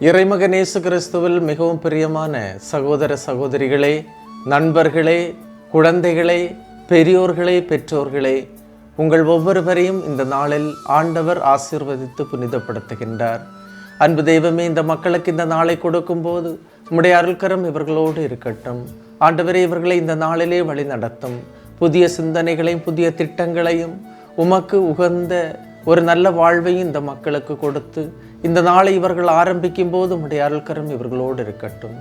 இறைமகன் இயேசு கிறிஸ்துவில் மிகவும் பிரியமான சகோதர சகோதரிகளே, நண்பர்களே, குழந்தைகளே, பெரியோர்களே, பெற்றோர்களே, உங்கள் ஒவ்வொருவரையும் இந்த நாளில் ஆண்டவர் ஆசீர்வதித்து புனிதப்படுத்துகின்றார். அன்பு தெய்வமே, இந்த மக்களுக்கு இந்த நாளை கொடுக்கும்போது உம்முடைய அருள்கரம் இவர்களோடு இருக்கட்டும். ஆண்டவரே, இவர்களை இந்த நாளிலே வழி நடத்தும். புதிய சிந்தனைகளையும் புதிய திட்டங்களையும் உமக்கு உகந்த ஒரு நல்ல வாழ்வையும் இந்த மக்களுக்கு கொடுத்து இந்த நாளை இவர்கள் ஆரம்பிக்கும் போது உம்முடைய அருள்கரம் இவர்களோடு இருக்கட்டும்.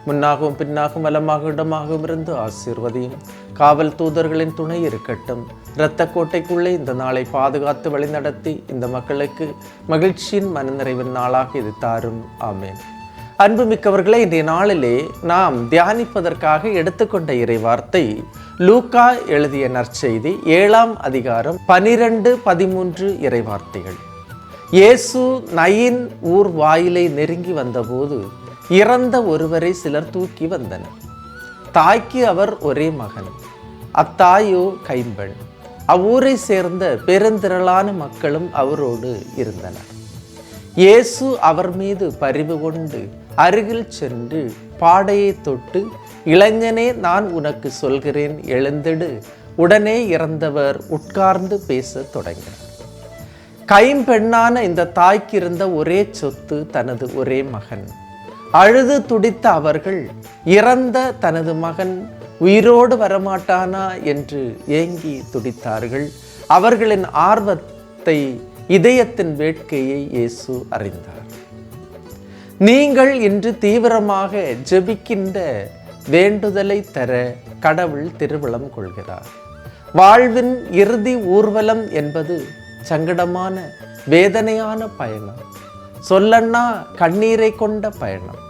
முன்னாகவும் பின்னாகவும் வலமாக இடமாகவும் இருந்து ஆசீர்வதியும். காவல் தூதர்களின் துணை இருக்கட்டும். இரத்த கோட்டைக்குள்ளே இந்த நாளை பாதுகாத்து வழிநடத்தி இந்த மக்களுக்கு மகிழ்ச்சியின் மனநிறைவின் நாளாக இது தாரும். ஆமேன். அன்புமிக்கவர்களே, இன்றைய நாளிலே நாம் தியானிப்பதற்காக எடுத்துக்கொண்ட இறைவார்த்தை லூக்கா எழுதிய நற்செய்தி 7ஆம் அதிகாரம் 12-13 இறைவார்த்தைகள். இயேசு நயின் ஊர் வாயிலை நெருங்கி வந்தபோது இறந்த ஒருவரை சிலர் தூக்கி வந்தனர். தாய்க்கு அவர் ஒரே மகன், அத்தாயோ கைம்பெண். அவ்வூரை சேர்ந்த பெருந்திரளான மக்களும் அவரோடு இருந்தனர். இயேசு அவர் மீது பரிவு கொண்டு அருகில் சென்று பாடையை தொட்டு, இளைஞனே, நான் உனக்கு சொல்கிறேன், எழுந்திடு. உடனே இறந்தவர் உட்கார்ந்து பேசத் தொடங்கினார். கைம்பெண்ணான இந்த தாய்க்கு இருந்த ஒரே சொத்து தனது ஒரே மகன். அழுது துடித்த அவர்கள், இறந்த தனது மகன் உயிரோடு வரமாட்டானா என்று ஏங்கி துடித்தார்கள். அவர்களின் ஆர்வத்தை, இதயத்தின் வேட்கையை இயேசு அறிந்தார். நீங்கள் இன்று தீவிரமாக ஜெபிக்கின்ற வேண்டுதலை தர கடவுள் திருவுளம் கொள்கிறார். வாழ்வின் இறுதி ஊர்வலம் என்பது சங்கடமான வேதனையான பயணம். சொல்லன்னா கண்ணீரை கொண்ட பயணம்.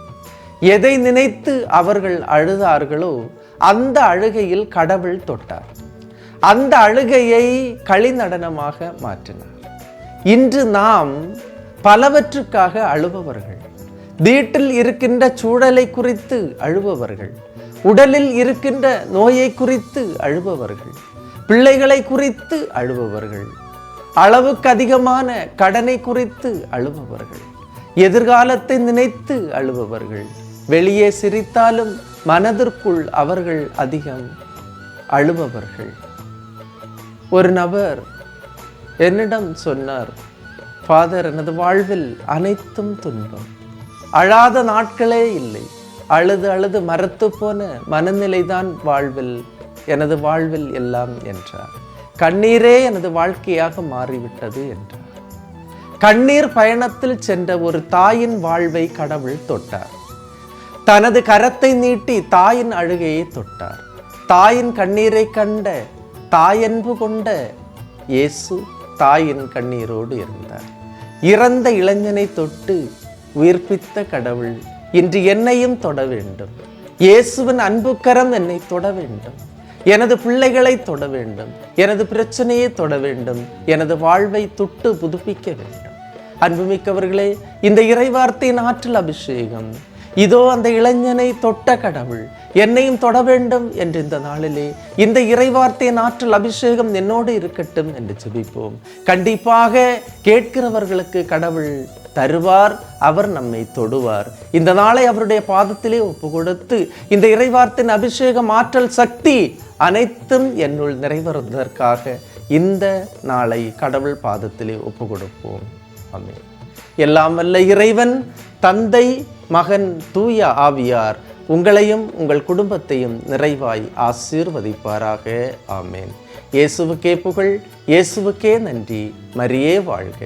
எதை நினைத்து அவர்கள் அழுதார்களோ அந்த அழுகையில் கடவுள் தொட்டார். அந்த அழுகையை களி நடனமாக மாற்றினார். இன்று நாம் பலவற்றுக்காக அழுபவர்கள். வீட்டில் இருக்கின்ற சூழலை குறித்து அழுபவர்கள், உடலில் இருக்கின்ற நோயை குறித்து அழுபவர்கள், பிள்ளைகளை குறித்து அழுபவர்கள், அளவுக்கு அதிகமான கடனை குறித்து அழுபவர்கள், எதிர்காலத்தை நினைத்து அழுபவர்கள். வெளியே சிரித்தாலும் மனதிற்குள் அவர்கள் அதிகம் அழுபவர்கள். ஒரு நபர் என்னிடம் சொன்னார், ஃபாதர், எனது வாழ்வில் அனைத்தும் துன்பம், அழாத நாட்களே இல்லை, அழுது அழுது மரத்து போன மனநிலைதான் எனது வாழ்வில் எல்லாம் என்றார். கண்ணீரே எனது வாழ்க்கையாக மாறிவிட்டது என்றார். கண்ணீர் பயணத்தில் சென்ற ஒரு தாயின் வாழ்வை கடவுள் தொட்டார். தனது கரத்தை நீட்டி தாயின் அழுகையை தொட்டார். தாயின் கண்ணீரை கண்ட, தாயன்பு கொண்ட இயேசு தாயின் கண்ணீரோடு இருந்தார். இறந்த இளைஞனை தொட்டு உயிர்ப்பித்த கடவுள் இன்று என்னையும் தொட வேண்டும். இயேசுவின் அன்புக்கரம் என்னை தொட வேண்டும். எனது பிள்ளைகளை தொட வேண்டும். எனது பிரச்சனையை தொட வேண்டும். எனது வாழ்வை தொட்டு புதுப்பிக்க வேண்டும். அன்புமிக்கவர்களே, இந்த இறைவார்த்தையின் ஆற்றல் அபிஷேகம் இதோ அந்த இளைஞனை தொட்ட கடவுள் என்னையும் தொட வேண்டும் என்று இந்த நாளிலே இந்த இறைவார்த்தையின் ஆற்றல் அபிஷேகம் என்னோடு இருக்கட்டும் என்று ஜெபிப்போம். கண்டிப்பாக கேட்கிறவர்களுக்கு கடவுள் தருவார். அவர் நம்மை தொடுவார். இந்த நாளை அவருடைய பாதத்திலே ஒப்பு கொடுத்து இந்த இறைவார்த்தையின் அபிஷேகம், ஆற்றல், சக்தி அனைத்தும் என்னுள் நிறைவேறுவதற்காக இந்த நாளை கடவுள் பாதத்திலே ஒப்பு கொடுப்போம். ஆமென். எல்லாம் வல்ல இறைவன், தந்தை, மகன், தூய ஆவியார் உங்களையும் உங்கள் குடும்பத்தையும் நிறைவாய் ஆசீர்வதிப்பாராக. ஆமேன். இயேசுவுக்கே புகழ், இயேசுவுக்கே நன்றி. மரியே வாழ்க.